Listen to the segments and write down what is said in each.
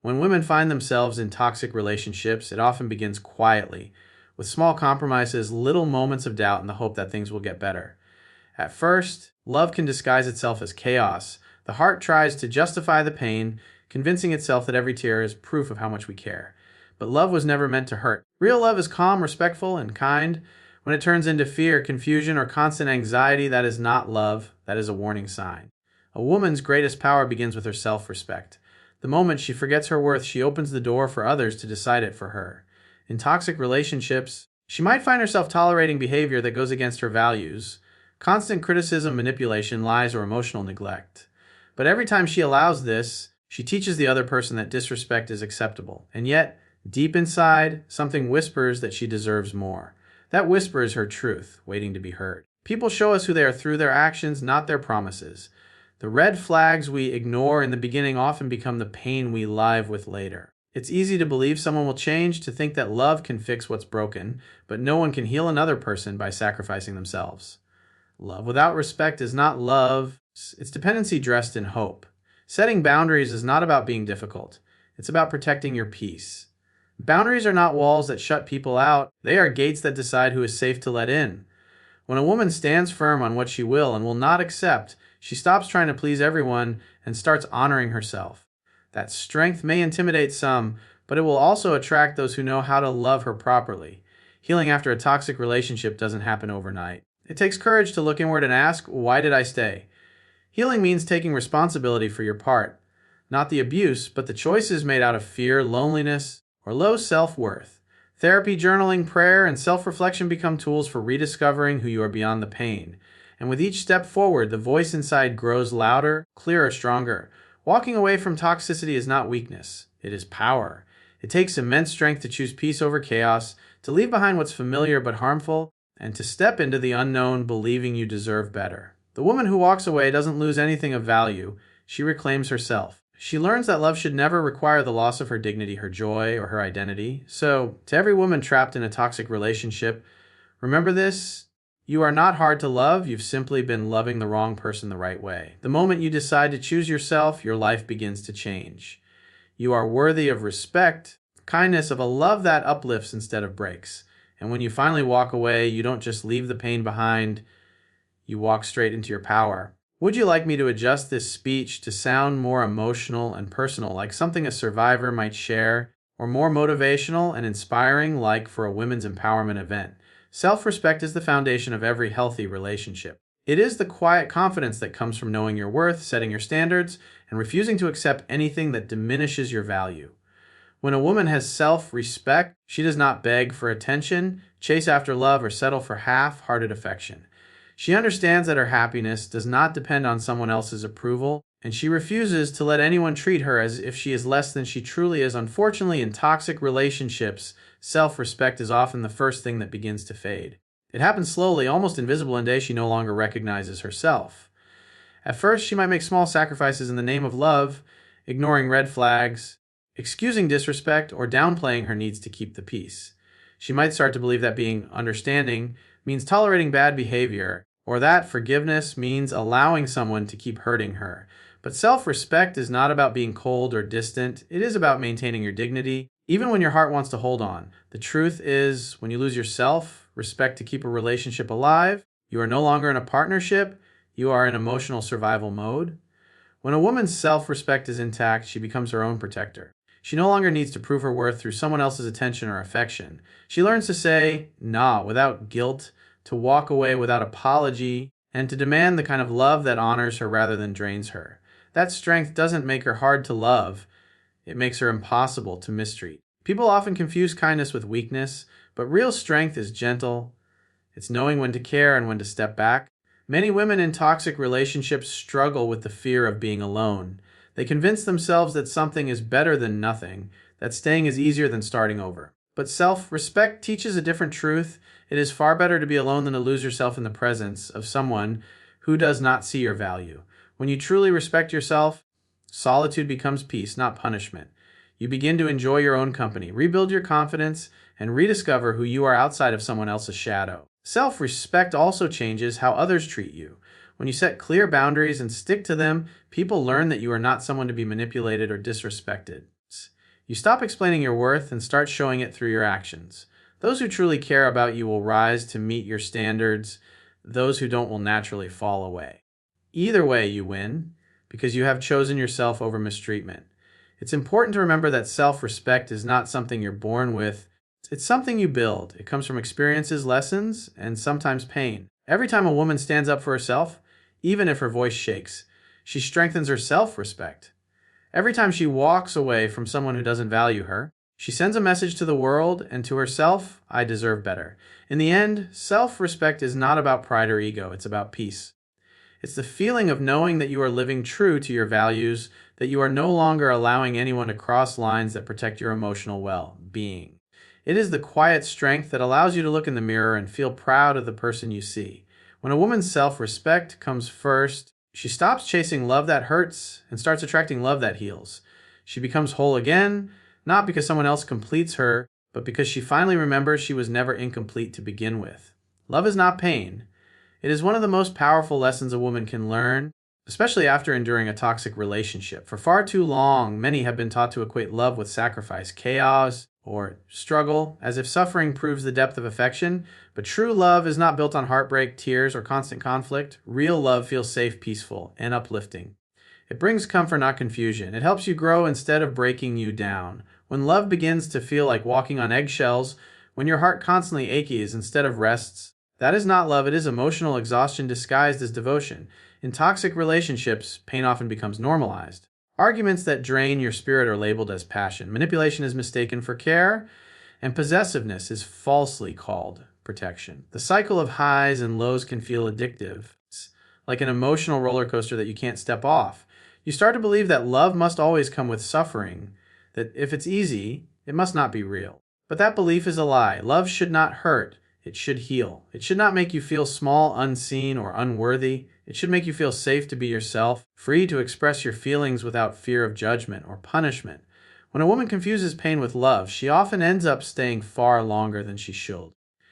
When women find themselves in toxic relationships, it often begins quietly, with small compromises, little moments of doubt, and the hope that things will get better. At first, love can disguise itself as chaos. The heart tries to justify the pain, convincing itself that every tear is proof of how much we care. But love was never meant to hurt. Real love is calm, respectful, and kind. When it turns into fear, confusion, or constant anxiety, that is not love, that is a warning sign. A woman's greatest power begins with her self-respect. The moment she forgets her worth, she opens the door for others to decide it for her. In toxic relationships, she might find herself tolerating behavior that goes against her values, constant criticism, manipulation, lies, or emotional neglect. But every time she allows this, she teaches the other person that disrespect is acceptable. And yet, deep inside, something whispers that she deserves more. That whisper is her truth, waiting to be heard. People show us who they are through their actions, not their promises. The red flags we ignore in the beginning often become the pain we live with later. It's easy to believe someone will change, to think that love can fix what's broken, but no one can heal another person by sacrificing themselves. Love without respect is not love, it's dependency dressed in hope. Setting boundaries is not about being difficult, it's about protecting your peace. Boundaries are not walls that shut people out, they are gates that decide who is safe to let in. When a woman stands firm on what she will and will not accept, she stops trying to please everyone and starts honoring herself. That strength may intimidate some, but it will also attract those who know how to love her properly. Healing after a toxic relationship doesn't happen overnight. It takes courage to look inward and ask, why did I stay? Healing means taking responsibility for your part. Not the abuse, but the choices made out of fear, loneliness, or low self-worth. Therapy, journaling, prayer, and self-reflection become tools for rediscovering who you are beyond the pain. And with each step forward, the voice inside grows louder, clearer, stronger. Walking away from toxicity is not weakness. It is power. It takes immense strength to choose peace over chaos, to leave behind what's familiar but harmful, and to step into the unknown believing you deserve better. The woman who walks away doesn't lose anything of value. She reclaims herself. She learns that love should never require the loss of her dignity, her joy, or her identity. So, to every woman trapped in a toxic relationship, remember this: you are not hard to love, you've simply been loving the wrong person the right way. The moment you decide to choose yourself, your life begins to change. You are worthy of respect, kindness, of a love that uplifts instead of breaks. And when you finally walk away, you don't just leave the pain behind, you walk straight into your power. Would you like me to adjust this speech to sound more emotional and personal, like something a survivor might share, or more motivational and inspiring, like for a women's empowerment event? Self-respect is the foundation of every healthy relationship. It is the quiet confidence that comes from knowing your worth, setting your standards, and refusing to accept anything that diminishes your value. When a woman has self-respect, she does not beg for attention, chase after love, or settle for half-hearted affection. She understands that her happiness does not depend on someone else's approval, and she refuses to let anyone treat her as if she is less than she truly is. Unfortunately, in toxic relationships, self-respect is often the first thing that begins to fade. It happens slowly, almost invisible, in days she no longer recognizes herself. At first, she might make small sacrifices in the name of love, ignoring red flags, excusing disrespect, or downplaying her needs to keep the peace. She might start to believe that being understanding means tolerating bad behavior, or that forgiveness means allowing someone to keep hurting her. But self-respect is not about being cold or distant. It is about maintaining your dignity, even when your heart wants to hold on. The truth is, when you lose your self-respect to keep a relationship alive, you are no longer in a partnership, you are in emotional survival mode. When a woman's self-respect is intact, she becomes her own protector. She no longer needs to prove her worth through someone else's attention or affection. She learns to say nah without guilt, to walk away without apology, and to demand the kind of love that honors her rather than drains her. That strength doesn't make her hard to love, it makes her impossible to mistreat. People often confuse kindness with weakness, but real strength is gentle. It's knowing when to care and when to step back. Many women in toxic relationships struggle with the fear of being alone. They convince themselves that something is better than nothing, that staying is easier than starting over. But self-respect teaches a different truth. It is far better to be alone than to lose yourself in the presence of someone who does not see your value. When you truly respect yourself, solitude becomes peace, not punishment. You begin to enjoy your own company, rebuild your confidence, and rediscover who you are outside of someone else's shadow. Self-respect also changes how others treat you. When you set clear boundaries and stick to them, people learn that you are not someone to be manipulated or disrespected. You stop explaining your worth and start showing it through your actions. Those who truly care about you will rise to meet your standards. Those who don't will naturally fall away. Either way, you win because you have chosen yourself over mistreatment. It's important to remember that self-respect is not something you're born with. It's something you build. It comes from experiences, lessons, and sometimes pain. Every time a woman stands up for herself, even if her voice shakes, she strengthens her self-respect. Every time she walks away from someone who doesn't value her, she sends a message to the world and to herself, I deserve better. In the end, self-respect is not about pride or ego, it's about peace. It's the feeling of knowing that you are living true to your values, that you are no longer allowing anyone to cross lines that protect your emotional well-being. It is the quiet strength that allows you to look in the mirror and feel proud of the person you see. When a woman's self-respect comes first, she stops chasing love that hurts and starts attracting love that heals. She becomes whole again, not because someone else completes her, but because she finally remembers she was never incomplete to begin with. Love is not pain. It is one of the most powerful lessons a woman can learn, especially after enduring a toxic relationship. For far too long, many have been taught to equate love with sacrifice, chaos, or struggle, as if suffering proves the depth of affection. But true love is not built on heartbreak, tears, or constant conflict. Real love feels safe, peaceful, and uplifting. It brings comfort, not confusion. It helps you grow instead of breaking you down. When love begins to feel like walking on eggshells, when your heart constantly aches instead of rests, that is not love, it is emotional exhaustion disguised as devotion. In toxic relationships, pain often becomes normalized. Arguments that drain your spirit are labeled as passion. Manipulation is mistaken for care, and possessiveness is falsely called protection. The cycle of highs and lows can feel addictive. It's like an emotional roller coaster that you can't step off. You start to believe that love must always come with suffering, that if it's easy, it must not be real. But that belief is a lie. Love should not hurt. It should heal. It should not make you feel small, unseen, or unworthy. It should make you feel safe to be yourself, free to express your feelings without fear of judgment or punishment. When a woman confuses pain with love, she often ends up staying far longer than she should.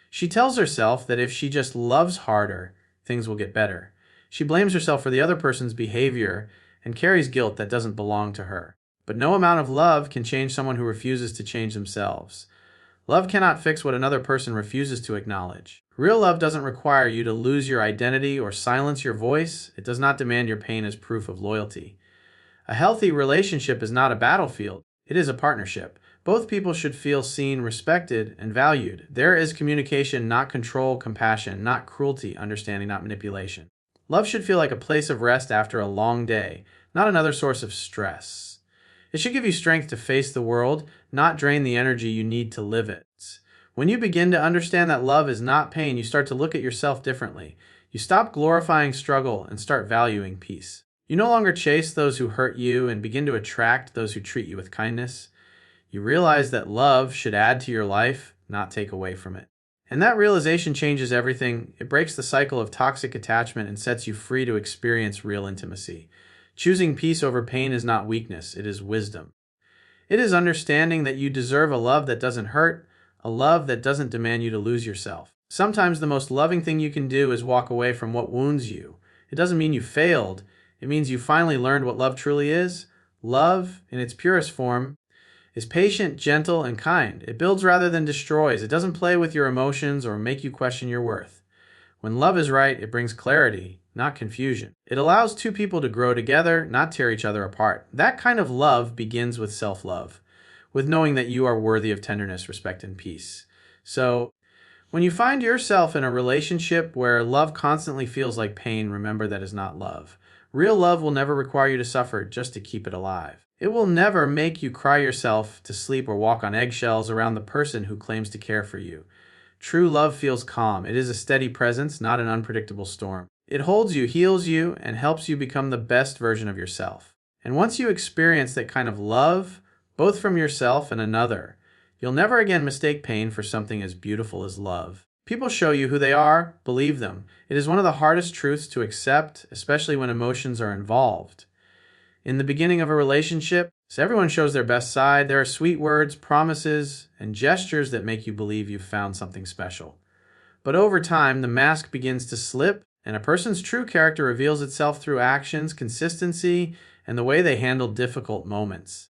She tells herself that if she just loves harder, things will get better. She blames herself for the other person's behavior and carries guilt that doesn't belong to her. But no amount of love can change someone who refuses to change themselves. Love cannot fix what another person refuses to acknowledge. Real love doesn't require you to lose your identity or silence your voice. It does not demand your pain as proof of loyalty. A healthy relationship is not a battlefield. It is a partnership. Both people should feel seen, respected, and valued. There is communication, not control, compassion, not cruelty, understanding, not manipulation. Love should feel like a place of rest after a long day, not another source of stress. It should give you strength to face the world, not drain the energy you need to live it. When you begin to understand that love is not pain, you start to look at yourself differently. You stop glorifying struggle and start valuing peace. You no longer chase those who hurt you and begin to attract those who treat you with kindness. You realize that love should add to your life, not take away from it. And that realization changes everything. It breaks the cycle of toxic attachment and sets you free to experience real intimacy. Choosing peace over pain is not weakness, it is wisdom. It is understanding that you deserve a love that doesn't hurt, a love that doesn't demand you to lose yourself. Sometimes the most loving thing you can do is walk away from what wounds you. It doesn't mean you failed, it means you finally learned what love truly is. Love, in its purest form, is patient, gentle, and kind. It builds rather than destroys. It doesn't play with your emotions or make you question your worth. When love is right, it brings clarity, not confusion. It allows two people to grow together, not tear each other apart. That kind of love begins with self-love, with knowing that you are worthy of tenderness, respect, and peace. So, when you find yourself in a relationship where love constantly feels like pain, remember that is not love. Real love will never require you to suffer just to keep it alive. It will never make you cry yourself to sleep or walk on eggshells around the person who claims to care for you. True love feels calm. It is a steady presence, not an unpredictable storm. It holds you, heals you, and helps you become the best version of yourself. And once you experience that kind of love, both from yourself and another, you'll never again mistake pain for something as beautiful as love. People show you who they are, believe them. It is one of the hardest truths to accept, especially when emotions are involved. In the beginning of a relationship, everyone shows their best side. There are sweet words, promises, and gestures that make you believe you've found something special. But over time, the mask begins to slip, and a person's true character reveals itself through actions, consistency, and the way they handle difficult moments.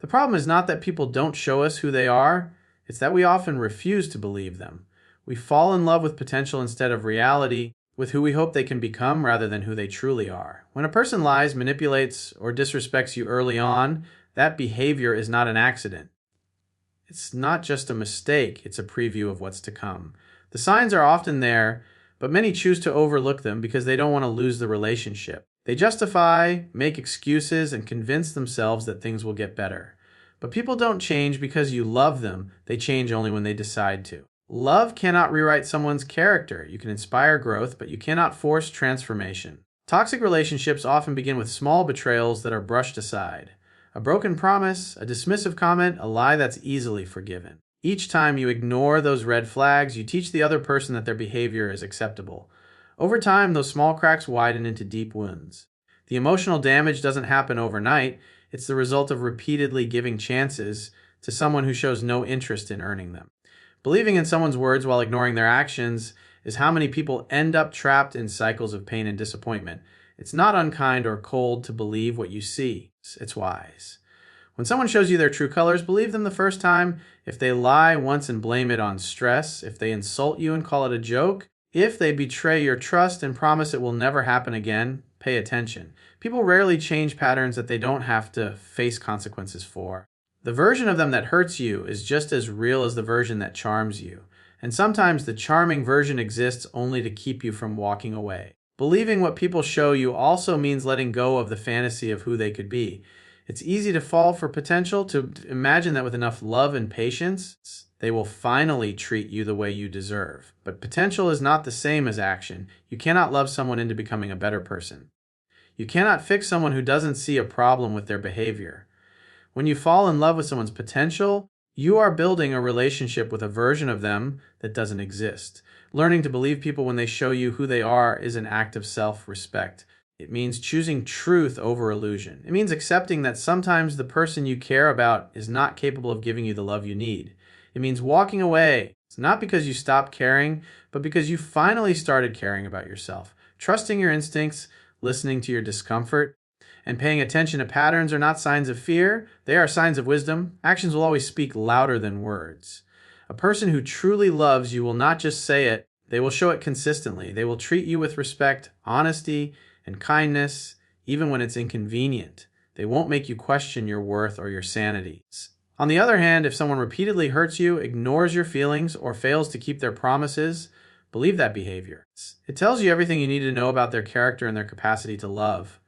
The problem is not that people don't show us who they are, it's that we often refuse to believe them. We fall in love with potential instead of reality, with who we hope they can become rather than who they truly are. When a person lies, manipulates, or disrespects you early on, that behavior is not an accident. It's not just a mistake, it's a preview of what's to come. The signs are often there, but many choose to overlook them because they don't want to lose the relationship. They justify, make excuses, and convince themselves that things will get better. But people don't change because you love them, they change only when they decide to. Love cannot rewrite someone's character. You can inspire growth, but you cannot force transformation. Toxic relationships often begin with small betrayals that are brushed aside. A broken promise, a dismissive comment, a lie that's easily forgiven. Each time you ignore those red flags, you teach the other person that their behavior is acceptable. Over time, those small cracks widen into deep wounds. The emotional damage doesn't happen overnight. It's the result of repeatedly giving chances to someone who shows no interest in earning them. Believing in someone's words while ignoring their actions is how many people end up trapped in cycles of pain and disappointment. It's not unkind or cold to believe what you see. It's wise. When someone shows you their true colors, believe them the first time. If they lie once and blame it on stress, if they insult you and call it a joke, if they betray your trust and promise it will never happen again, pay attention. People rarely change patterns that they don't have to face consequences for. The version of them that hurts you is just as real as the version that charms you. And sometimes the charming version exists only to keep you from walking away. Believing what people show you also means letting go of the fantasy of who they could be. It's easy to fall for potential, to imagine that with enough love and patience, they will finally treat you the way you deserve. But potential is not the same as action. You cannot love someone into becoming a better person. You cannot fix someone who doesn't see a problem with their behavior. When you fall in love with someone's potential, you are building a relationship with a version of them that doesn't exist. Learning to believe people when they show you who they are is an act of self-respect. It means choosing truth over illusion. It means accepting that sometimes the person you care about is not capable of giving you the love you need. It means walking away. It's not because you stopped caring, but because you finally started caring about yourself. Trusting your instincts, listening to your discomfort, and paying attention to patterns are not signs of fear. They are signs of wisdom. Actions will always speak louder than words. A person who truly loves you will not just say it, they will show it consistently. They will treat you with respect, honesty, and kindness, even when it's inconvenient. They won't make you question your worth or your sanity. On the other hand, if someone repeatedly hurts you, ignores your feelings, or fails to keep their promises, believe that behavior. It tells you everything you need to know about their character and their capacity to love.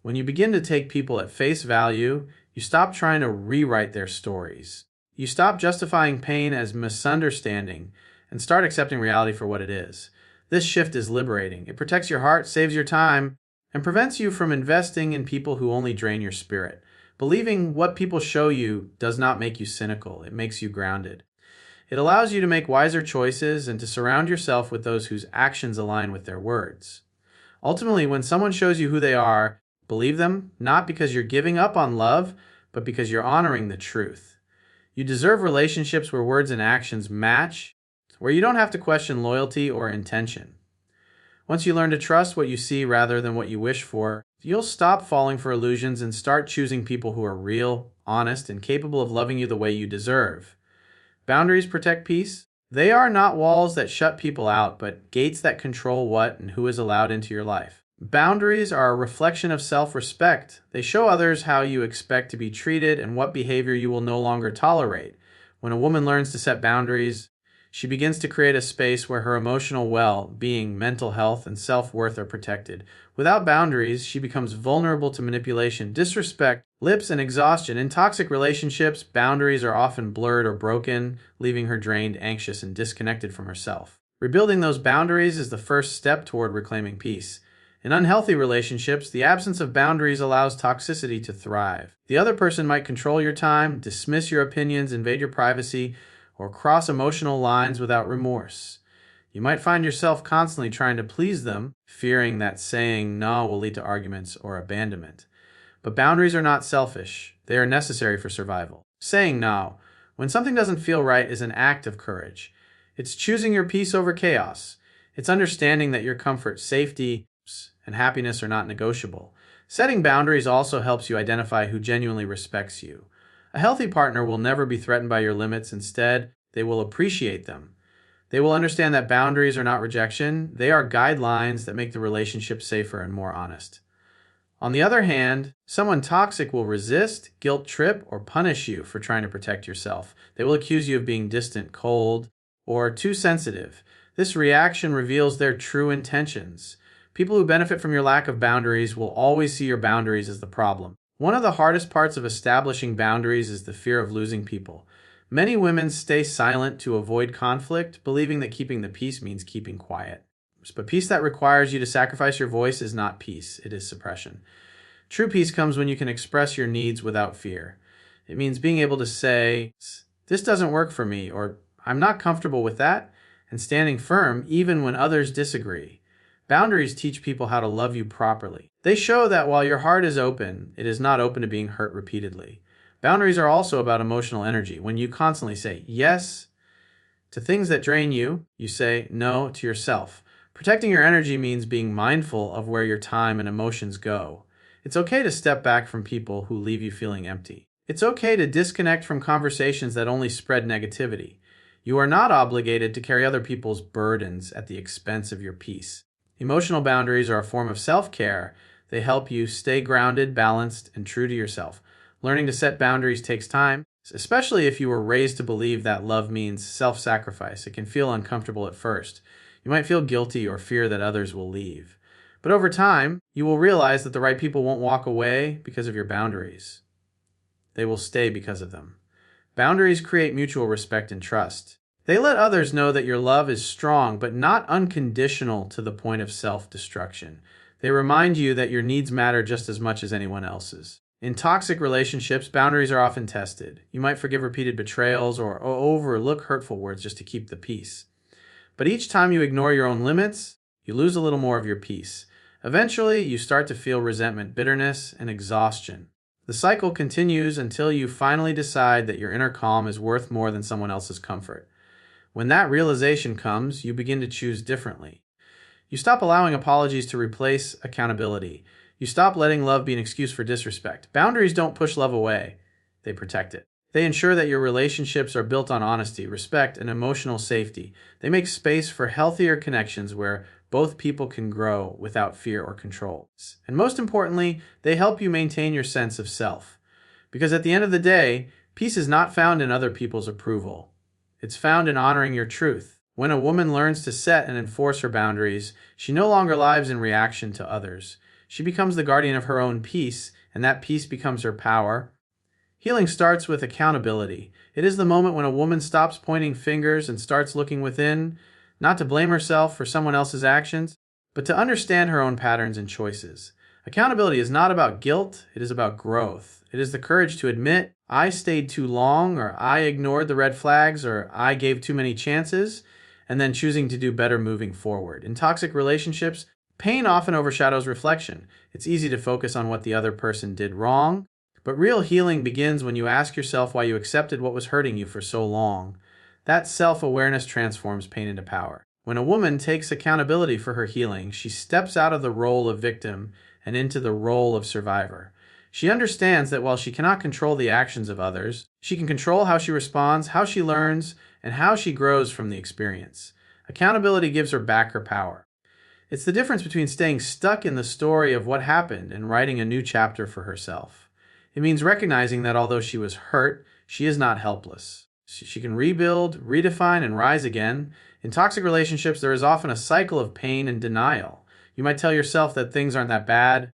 When you begin to take people at face value, you stop trying to rewrite their stories. You stop justifying pain as misunderstanding and start accepting reality for what it is. This shift is liberating. It protects your heart, saves your time, and prevents you from investing in people who only drain your spirit. Believing what people show you does not make you cynical. It makes you grounded. It allows you to make wiser choices and to surround yourself with those whose actions align with their words. Ultimately, when someone shows you who they are, believe them, not because you're giving up on love, but because you're honoring the truth. You deserve relationships where words and actions match, where you don't have to question loyalty or intention. Once you learn to trust what you see rather than what you wish for, you'll stop falling for illusions and start choosing people who are real, honest, and capable of loving you the way you deserve. Boundaries protect peace. They are not walls that shut people out, but gates that control what and who is allowed into your life. Boundaries are a reflection of self-respect. They show others how you expect to be treated and what behavior you will no longer tolerate. When a woman learns to set boundaries, she begins to create a space where her emotional well-being, mental health, and self-worth are protected. Without boundaries, she becomes vulnerable to manipulation, disrespect, lips, and exhaustion. In toxic relationships, boundaries are often blurred or broken, leaving her drained, anxious, and disconnected from herself. Rebuilding those boundaries is the first step toward reclaiming peace. In unhealthy relationships, the absence of boundaries allows toxicity to thrive. The other person might control your time, dismiss your opinions, invade your privacy, or cross emotional lines without remorse. You might find yourself constantly trying to please them, fearing that saying no will lead to arguments or abandonment. But boundaries are not selfish. They are necessary for survival. Saying no, when something doesn't feel right, is an act of courage. It's choosing your peace over chaos. It's understanding that your comfort, safety, and happiness are not negotiable. Setting boundaries also helps you identify who genuinely respects you. A healthy partner will never be threatened by your limits. Instead, they will appreciate them. They will understand that boundaries are not rejection, they are guidelines that make the relationship safer and more honest. On the other hand, someone toxic will resist, guilt trip, or punish you for trying to protect yourself. They will accuse you of being distant, cold, or too sensitive. This reaction reveals their true intentions. People who benefit from your lack of boundaries will always see your boundaries as the problem. One of the hardest parts of establishing boundaries is the fear of losing people. Many women stay silent to avoid conflict, believing that keeping the peace means keeping quiet. But peace that requires you to sacrifice your voice is not peace, it is suppression. True peace comes when you can express your needs without fear. It means being able to say, "This doesn't work for me," or "I'm not comfortable with that," and standing firm even when others disagree. Boundaries teach people how to love you properly. They show that while your heart is open, it is not open to being hurt repeatedly. Boundaries are also about emotional energy. When you constantly say yes to things that drain you, you say no to yourself. Protecting your energy means being mindful of where your time and emotions go. It's okay to step back from people who leave you feeling empty. It's okay to disconnect from conversations that only spread negativity. You are not obligated to carry other people's burdens at the expense of your peace. Emotional boundaries are a form of self-care. They help you stay grounded, balanced, and true to yourself. Learning to set boundaries takes time, especially if you were raised to believe that love means self-sacrifice. It can feel uncomfortable at first. You might feel guilty or fear that others will leave. But over time, you will realize that the right people won't walk away because of your boundaries. They will stay because of them. Boundaries create mutual respect and trust. They let others know that your love is strong, but not unconditional to the point of self-destruction. They remind you that your needs matter just as much as anyone else's. In toxic relationships, boundaries are often tested. You might forgive repeated betrayals or overlook hurtful words just to keep the peace. But each time you ignore your own limits, you lose a little more of your peace. Eventually, you start to feel resentment, bitterness, and exhaustion. The cycle continues until you finally decide that your inner calm is worth more than someone else's comfort. When that realization comes, you begin to choose differently. You stop allowing apologies to replace accountability. You stop letting love be an excuse for disrespect. Boundaries don't push love away, they protect it. They ensure that your relationships are built on honesty, respect, and emotional safety. They make space for healthier connections where both people can grow without fear or control. And most importantly, they help you maintain your sense of self. Because at the end of the day, peace is not found in other people's approval. It's found in honoring your truth. When a woman learns to set and enforce her boundaries, she no longer lives in reaction to others. She becomes the guardian of her own peace, and that peace becomes her power. Healing starts with accountability. It is the moment when a woman stops pointing fingers and starts looking within, not to blame herself for someone else's actions, but to understand her own patterns and choices. Accountability is not about guilt, it is about growth. It is the courage to admit, "I stayed too long," or "I ignored the red flags," or "I gave too many chances," and then choosing to do better moving forward. In toxic relationships, pain often overshadows reflection. It's easy to focus on what the other person did wrong, but real healing begins when you ask yourself why you accepted what was hurting you for so long. That self-awareness transforms pain into power. When a woman takes accountability for her healing, she steps out of the role of victim and into the role of survivor. She understands that while she cannot control the actions of others, she can control how she responds, how she learns, and how she grows from the experience. Accountability gives her back her power. It's the difference between staying stuck in the story of what happened and writing a new chapter for herself. It means recognizing that although she was hurt, she is not helpless. She can rebuild, redefine, and rise again. In toxic relationships, there is often a cycle of pain and denial. You might tell yourself that things aren't that bad,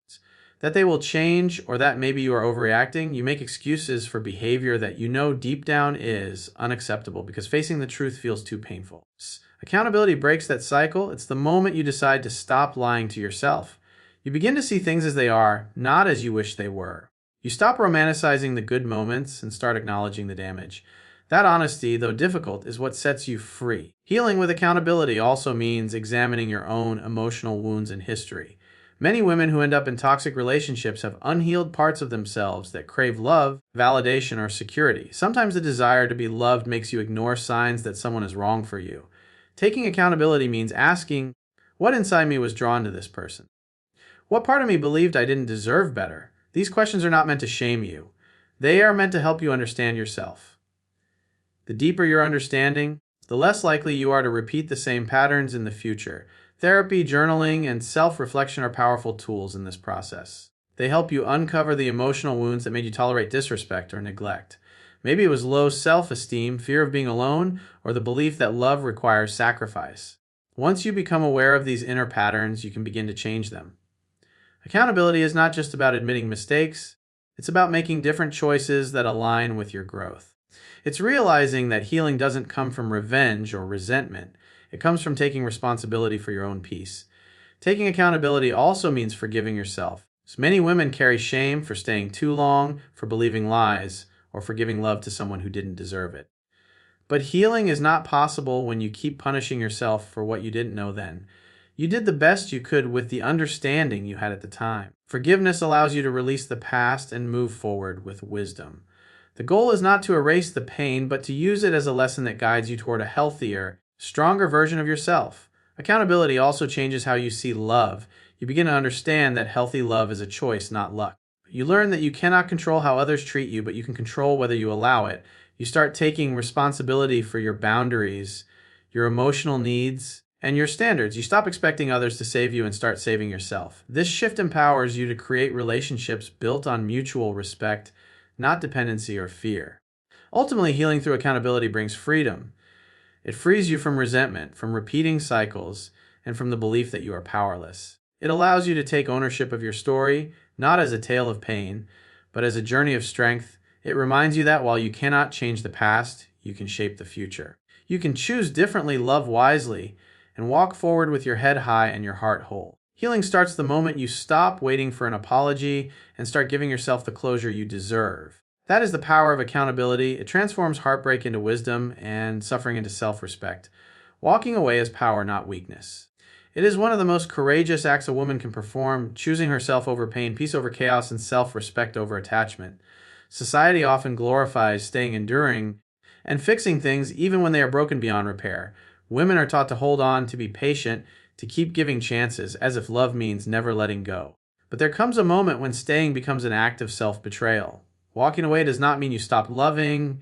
that they will change, or that maybe you are overreacting. You make excuses for behavior that you know deep down is unacceptable because facing the truth feels too painful. Accountability breaks that cycle. It's the moment you decide to stop lying to yourself. You begin to see things as they are, not as you wish they were. You stop romanticizing the good moments and start acknowledging the damage. That honesty, though difficult, is what sets you free. Healing with accountability also means examining your own emotional wounds and history. Many women who end up in toxic relationships have unhealed parts of themselves that crave love, validation, or security. Sometimes the desire to be loved makes you ignore signs that someone is wrong for you. Taking accountability means asking, what inside me was drawn to this person? What part of me believed I didn't deserve better? These questions are not meant to shame you. They are meant to help you understand yourself. The deeper your understanding, the less likely you are to repeat the same patterns in the future. Therapy, journaling, and self-reflection are powerful tools in this process. They help you uncover the emotional wounds that made you tolerate disrespect or neglect. Maybe it was low self-esteem, fear of being alone, or the belief that love requires sacrifice. Once you become aware of these inner patterns, you can begin to change them. Accountability is not just about admitting mistakes, it's about making different choices that align with your growth. It's realizing that healing doesn't come from revenge or resentment. It comes from taking responsibility for your own peace. Taking accountability also means forgiving yourself. So many women carry shame for staying too long, for believing lies, or for giving love to someone who didn't deserve it. But healing is not possible when you keep punishing yourself for what you didn't know then. You did the best you could with the understanding you had at the time. Forgiveness allows you to release the past and move forward with wisdom. The goal is not to erase the pain, but to use it as a lesson that guides you toward a healthier, stronger version of yourself. Accountability also changes how you see love. You begin to understand that healthy love is a choice, not luck. You learn that you cannot control how others treat you, but you can control whether you allow it. You start taking responsibility for your boundaries, your emotional needs, and your standards. You stop expecting others to save you and start saving yourself. This shift empowers you to create relationships built on mutual respect, not dependency or fear. Ultimately, healing through accountability brings freedom. It frees you from resentment, from repeating cycles, and from the belief that you are powerless. It allows you to take ownership of your story, not as a tale of pain, but as a journey of strength. It reminds you that while you cannot change the past, you can shape the future. You can choose differently, love wisely, and walk forward with your head high and your heart whole. Healing starts the moment you stop waiting for an apology and start giving yourself the closure you deserve. That is the power of accountability. It transforms heartbreak into wisdom and suffering into self-respect. Walking away is power, not weakness. It is one of the most courageous acts a woman can perform, choosing herself over pain, peace over chaos, and self-respect over attachment. Society often glorifies staying enduring and fixing things even when they are broken beyond repair. Women are taught to hold on, to be patient, to keep giving chances, as if love means never letting go. But there comes a moment when staying becomes an act of self-betrayal. Walking away does not mean you stopped loving.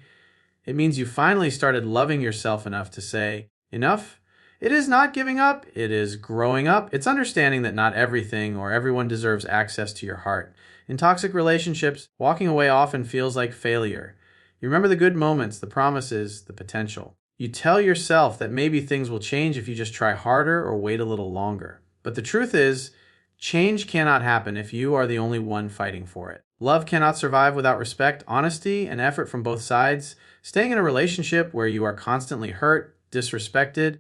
It means you finally started loving yourself enough to say, enough? It is not giving up, it is growing up. It's understanding that not everything or everyone deserves access to your heart. In toxic relationships, walking away often feels like failure. You remember the good moments, the promises, the potential. You tell yourself that maybe things will change if you just try harder or wait a little longer. But the truth is, change cannot happen if you are the only one fighting for it. Love cannot survive without respect, honesty, and effort from both sides. Staying in a relationship where you are constantly hurt, disrespected,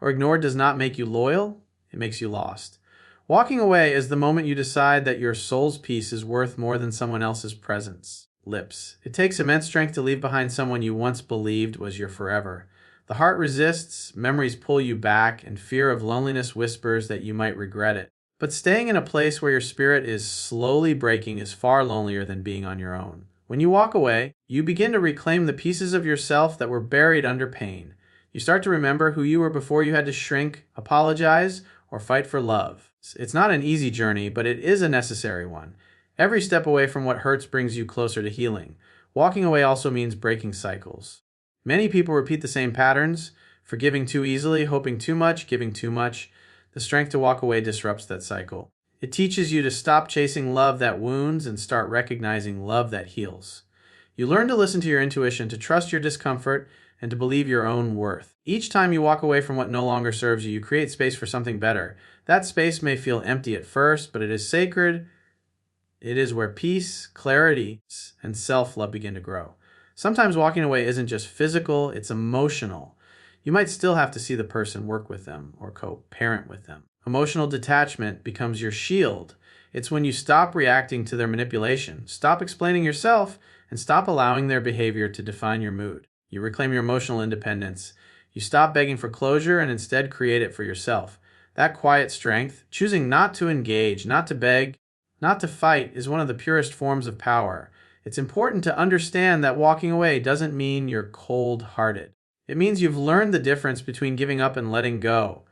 or ignored does not make you loyal, it makes you lost. Walking away is the moment you decide that your soul's peace is worth more than someone else's presence. Lips. It takes immense strength to leave behind someone you once believed was your forever. The heart resists, memories pull you back, and fear of loneliness whispers that you might regret it. But staying in a place where your spirit is slowly breaking is far lonelier than being on your own. When you walk away, you begin to reclaim the pieces of yourself that were buried under pain. You start to remember who you were before you had to shrink, apologize, or fight for love. It's not an easy journey, but it is a necessary one. Every step away from what hurts brings you closer to healing. Walking away also means breaking cycles. Many people repeat the same patterns, forgiving too easily, hoping too much, giving too much. The strength to walk away disrupts that cycle. It teaches you to stop chasing love that wounds and start recognizing love that heals. You learn to listen to your intuition, to trust your discomfort, and to believe your own worth. Each time you walk away from what no longer serves you, you create space for something better. That space may feel empty at first, but it is sacred. It is where peace, clarity, and self-love begin to grow. Sometimes walking away isn't just physical, it's emotional. You might still have to see the person, work with them, or co-parent with them. Emotional detachment becomes your shield. It's when you stop reacting to their manipulation, stop explaining yourself, and stop allowing their behavior to define your mood. You reclaim your emotional independence. You stop begging for closure and instead create it for yourself. That quiet strength, choosing not to engage, not to beg, not to fight, is one of the purest forms of power. It's important to understand that walking away doesn't mean you're cold-hearted. It means you've learned the difference between giving up and letting go.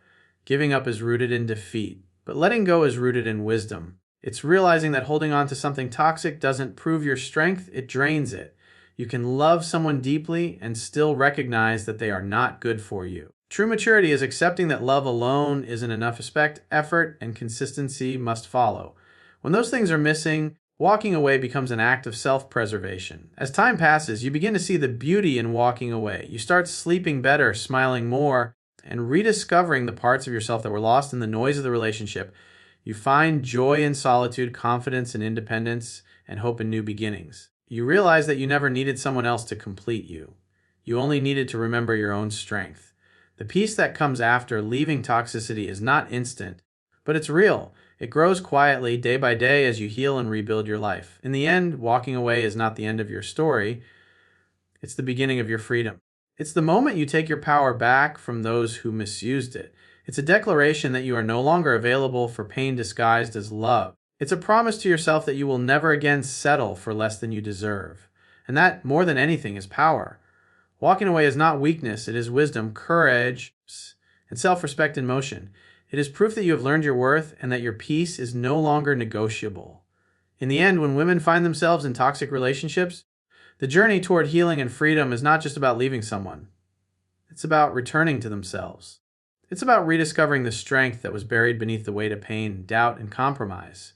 Giving up is rooted in defeat, but letting go is rooted in wisdom. It's realizing that holding on to something toxic doesn't prove your strength, it drains it. You can love someone deeply and still recognize that they are not good for you. True maturity is accepting that love alone isn't enough. Respect, effort, and consistency must follow. When those things are missing, walking away becomes an act of self-preservation. As time passes, you begin to see the beauty in walking away. You start sleeping better, smiling more, and rediscovering the parts of yourself that were lost in the noise of the relationship. You find joy in solitude, confidence in independence, and hope in new beginnings. You realize that you never needed someone else to complete you. You only needed to remember your own strength. The peace that comes after leaving toxicity is not instant, but it's real. It grows quietly, day by day, as you heal and rebuild your life. In the end, walking away is not the end of your story. It's the beginning of your freedom. It's the moment you take your power back from those who misused it. It's a declaration that you are no longer available for pain disguised as love. It's a promise to yourself that you will never again settle for less than you deserve. And that, more than anything, is power. Walking away is not weakness, it is wisdom, courage, and self-respect in motion. It is proof that you have learned your worth and that your peace is no longer negotiable. In the end, when women find themselves in toxic relationships, the journey toward healing and freedom is not just about leaving someone. It's about returning to themselves. It's about rediscovering the strength that was buried beneath the weight of pain, doubt, and compromise.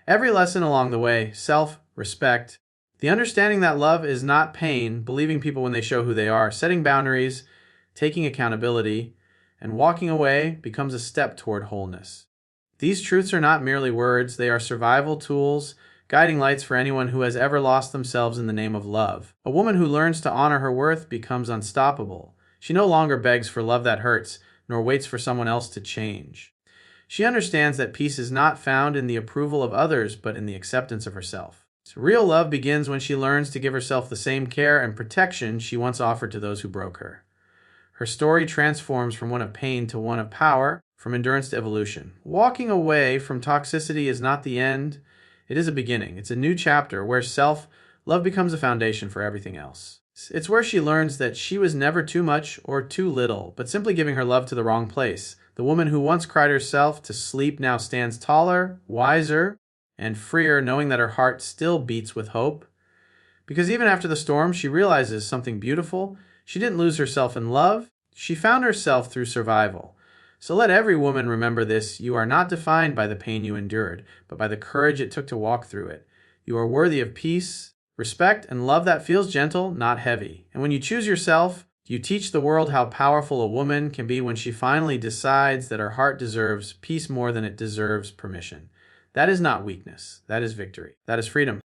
Every lesson along the way, self-respect, the understanding that love is not pain, believing people when they show who they are, setting boundaries, taking accountability, and walking away becomes a step toward wholeness. These truths are not merely words, they are survival tools, guiding lights for anyone who has ever lost themselves in the name of love. A woman who learns to honor her worth becomes unstoppable. She no longer begs for love that hurts, nor waits for someone else to change. She understands that peace is not found in the approval of others, but in the acceptance of herself. So real love begins when she learns to give herself the same care and protection she once offered to those who broke her. Her story transforms from one of pain to one of power, from endurance to evolution. Walking away from toxicity is not the end, it is a beginning. It's a new chapter where self-love becomes a foundation for everything else. It's where she learns that she was never too much or too little, but simply giving her love to the wrong place. The woman who once cried herself to sleep now stands taller, wiser, and freer, knowing that her heart still beats with hope. Because even after the storm, she realizes something beautiful. She didn't lose herself in love. She found herself through survival. So let every woman remember this. You are not defined by the pain you endured, but by the courage it took to walk through it. You are worthy of peace, respect, and love that feels gentle, not heavy. And when you choose yourself, you teach the world how powerful a woman can be when she finally decides that her heart deserves peace more than it deserves permission. That is not weakness. That is victory. That is freedom.